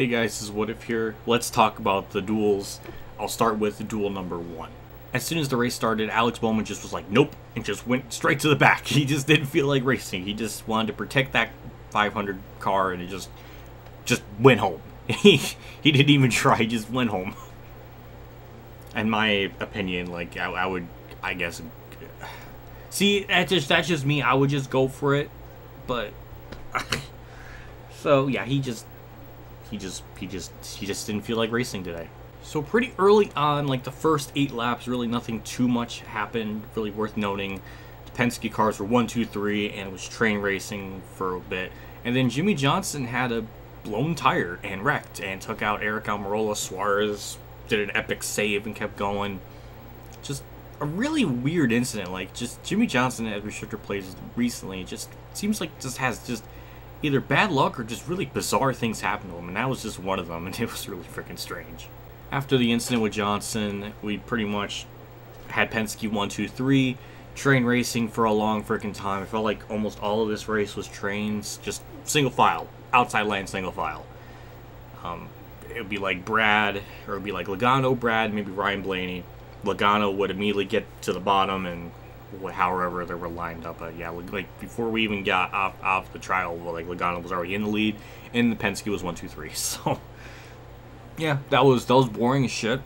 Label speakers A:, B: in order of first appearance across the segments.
A: Hey guys, this is What If here. Let's talk about the duels. I'll start with duel number 1. As soon as the race started, Alex Bowman just was like, nope, and just went straight to the back. He just didn't feel like racing. He just wanted to protect that 500 car, and he just went home. He didn't even try, he just went home. In my opinion, like, I guess, see, that's just me. I would just go for it, but, so, yeah, he just didn't feel like racing today. So pretty early on, like the first 8 laps, really nothing too much happened, really worth noting. The Penske cars were 1, 2, 3, and it was train racing for a bit. And then Jimmie Johnson had a blown tire and wrecked and took out Eric Almirola. Suarez did an epic save and kept going. Just a really weird incident. Like, just Jimmie Johnson at restrictor plays recently just seems like has either bad luck or just really bizarre things happen to him, and that was just one of them, and it was really freaking strange. After the incident with Johnson, we pretty much had Penske 1, 2, 3, train racing for a long freaking time. I felt like almost all of this race was trains, just single file, outside lane single file. It would be like Brad, or it would be like Logano, Brad, maybe Ryan Blaney. Logano would immediately get to the bottom, and however they were lined up. Yeah, like before we even got off the trial, like Logano was already in the lead, and the Penske was 1, 2, 3. So yeah, that was boring as shit.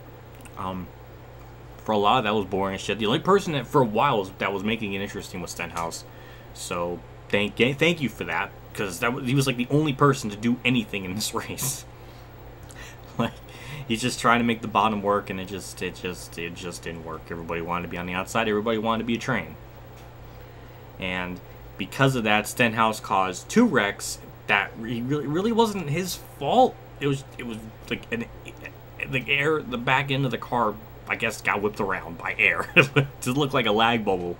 A: For a lot, that was boring as shit. The only person that for a while that was making it interesting was Stenhouse. So thank you for that, because he was like the only person to do anything in this race. Like, he's just trying to make the bottom work, and it just didn't work. Everybody wanted to be on the outside. Everybody wanted to be a train. And because of that, Stenhouse caused 2 wrecks that really wasn't his fault. It was like the back end of the car, I guess, got whipped around by air. It just looked like a lag bubble.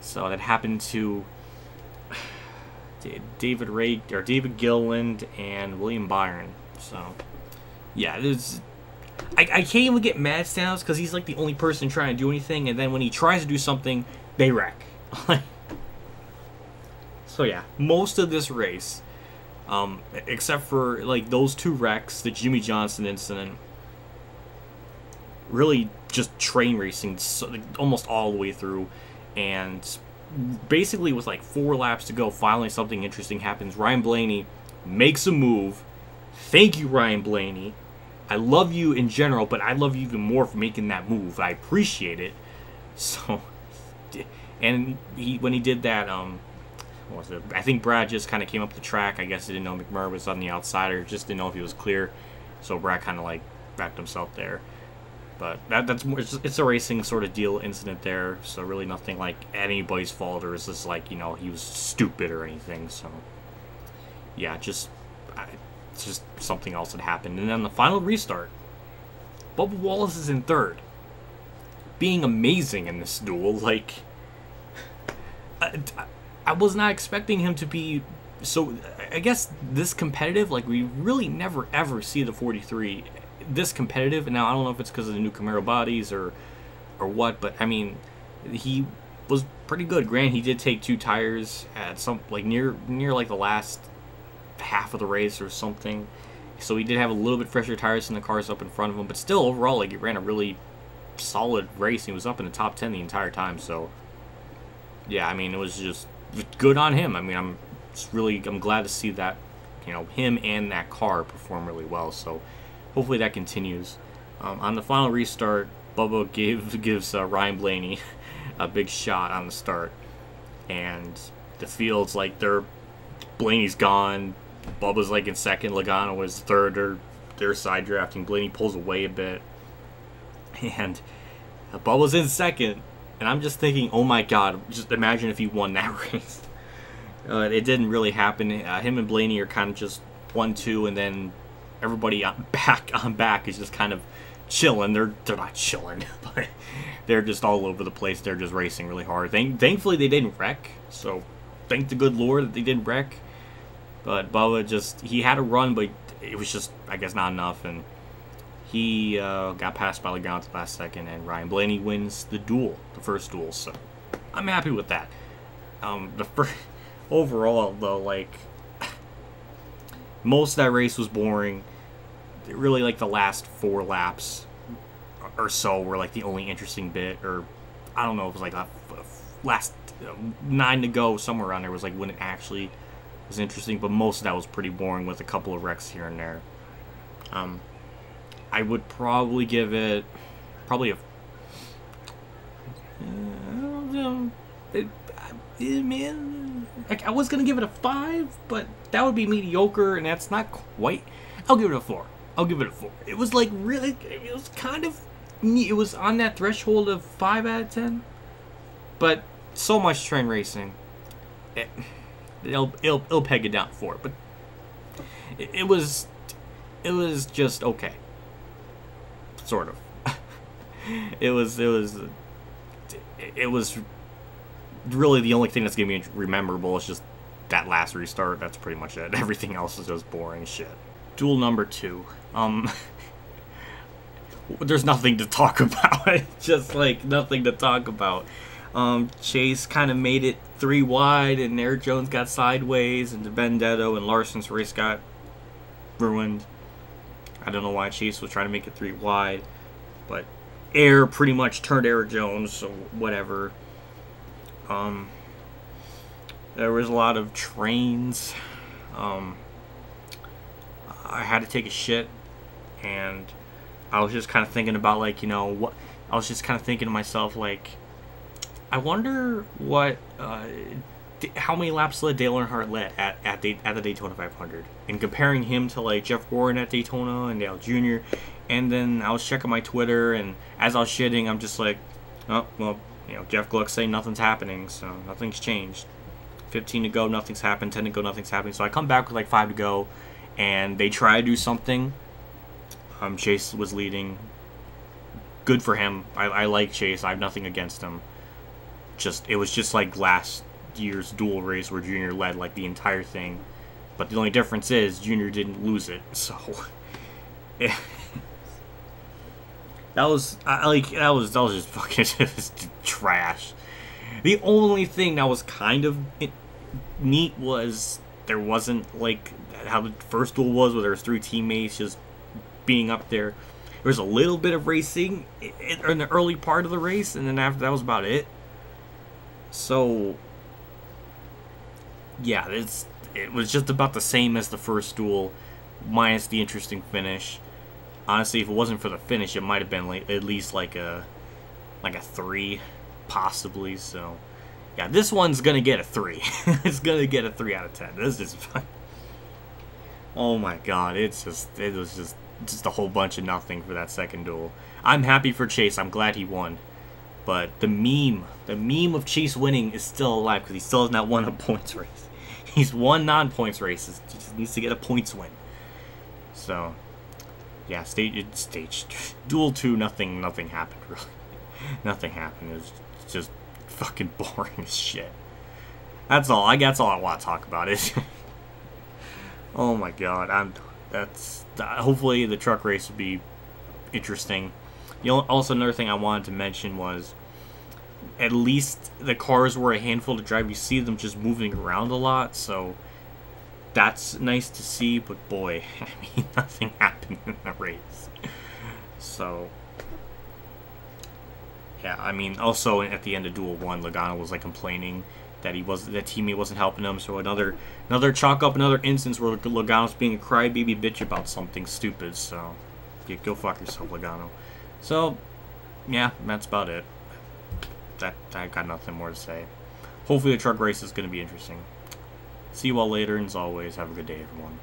A: So that happened to David Gilliland and William Byron. So yeah, I can't even get mad at Stenhouse because he's like the only person trying to do anything, and then when he tries to do something, they wreck. So yeah, most of this race, except for like those 2 wrecks, the Jimmie Johnson incident, really just train racing almost all the way through, and basically with like 4 laps to go, finally something interesting happens. Ryan Blaney makes a move. Thank you, Ryan Blaney. I love you in general, but I love you even more for making that move. I appreciate it. So, and when he did that, what was it? I think Brad just kind of came up the track. I guess he didn't know McMurray was on the outsider. Just didn't know if he was clear. So Brad kind of like backed himself there. But that's more. It's a racing sort of deal incident there. So really nothing like anybody's fault, or is this like, you know, he was stupid or anything. So yeah, just something else had happened. And then the final restart, Bubba Wallace is in 3rd, being amazing in this duel. Like, I was not expecting him to be so, I guess, this competitive. Like, we really never ever see the 43 this competitive. And now I don't know if it's because of the new Camaro bodies or what, but I mean, he was pretty good. Granted, he did take 2 tires at some, like, near like the last half of the race or something, so he did have a little bit fresher tires than the cars up in front of him, but still overall, like, he ran a really solid race. He was up in the top 10 the entire time. So yeah, I mean, it was just good on him. I mean, I'm glad to see that, you know, him and that car perform really well. So hopefully that continues. On the final restart, Bubba gives Ryan Blaney a big shot on the start, and the field's like, Blaney's gone. Bubba's like in 2nd. Logano was 3rd. They're side drafting. Blaney pulls away a bit, and Bubba's in 2nd. And I'm just thinking, oh my God, just imagine if he won that race. It didn't really happen. Him and Blaney are kind of just 1, 2, and then everybody on back is just kind of chilling. They're not chilling, but they're just all over the place. They're just racing really hard. Thankfully, they didn't wreck. So thank the good Lord that they didn't wreck. But Bubba he had a run, but it was just, I guess, not enough. And he got passed by Logano at the last second, and Ryan Blaney wins the first duel. So I'm happy with that. Overall, though, like, most of that race was boring. really like the last 4 laps or so were like the only interesting bit, or I don't know, it was like last 9 to go, somewhere around there was like when it actually was interesting, but most of that was pretty boring with a couple of wrecks here and there. I would probably give it probably a I was gonna give it a 5, but that would be mediocre, and that's not quite. I'll give it a 4. I'll give it a 4. It was like really, it was kind of neat. It was on that threshold of 5 out of 10, but so much train racing, it'll peg it down for it. But it was just okay, sort of. it was really the only thing that's gonna be rememberable is just that last restart. That's pretty much it. Everything else is just boring shit. Duel number 2. There's nothing to talk about. Just like nothing to talk about. Chase kind of made it 3 wide, and Eric Jones got sideways, and Benedetto and Larson's race got ruined. I don't know why Chase was trying to make it 3 wide, but Air pretty much turned Eric Jones, so whatever. There was a lot of trains. I had to take a shit, and I was just kind of thinking about, like, you know, what I was just kind of thinking to myself, like, I wonder what how many laps Dale Earnhardt led at the Daytona 500, and comparing him to like Jeff Gordon at Daytona and Dale Jr. And then I was checking my Twitter, and as I was shitting, I'm just like, oh well, you know, Jeff Gluck's saying nothing's happening, so nothing's changed. 15 to go, nothing's happened. 10 to go, nothing's happening. So I come back with like 5 to go, and they try to do something. Chase was leading. Good for him. I like Chase. I have nothing against him. It was just like last year's duel race where Junior led like the entire thing, but the only difference is Junior didn't lose it. So yeah. that was just fucking just trash. The only thing that was kind of neat was there wasn't like how the first duel was, where there was 3 teammates just being up there. There was a little bit of racing in the early part of the race, and then after that was about it. So yeah, it was just about the same as the first duel, minus the interesting finish. Honestly, if it wasn't for the finish, it might have been like at least like a 3, possibly. So yeah, this one's gonna get a 3. It's gonna get a 3 out of 10. This is fun. Oh my god, it was just a whole bunch of nothing for that second duel. I'm happy for Chase. I'm glad he won. But the meme of Chase winning is still alive, because he still has not won a points race. He's won non-points races. He just needs to get a points win. So yeah, stage duel 2, nothing happened really. Nothing happened. It was just fucking boring as shit. That's all I want to talk about is oh my god, hopefully the truck race will be interesting. You know, also another thing I wanted to mention was at least the cars were a handful to drive. You see them just moving around a lot, so that's nice to see. But boy, I mean, nothing happened in the race. So yeah, I mean, also at the end of Duel 1, Logano was like complaining that that teammate wasn't helping him. So another chalk up another instance where Logano's being a crybaby bitch about something stupid. So yeah, go fuck yourself, Logano. So yeah, that's about it. I got nothing more to say. Hopefully the truck race is going to be interesting. See you all later, and as always, have a good day, everyone.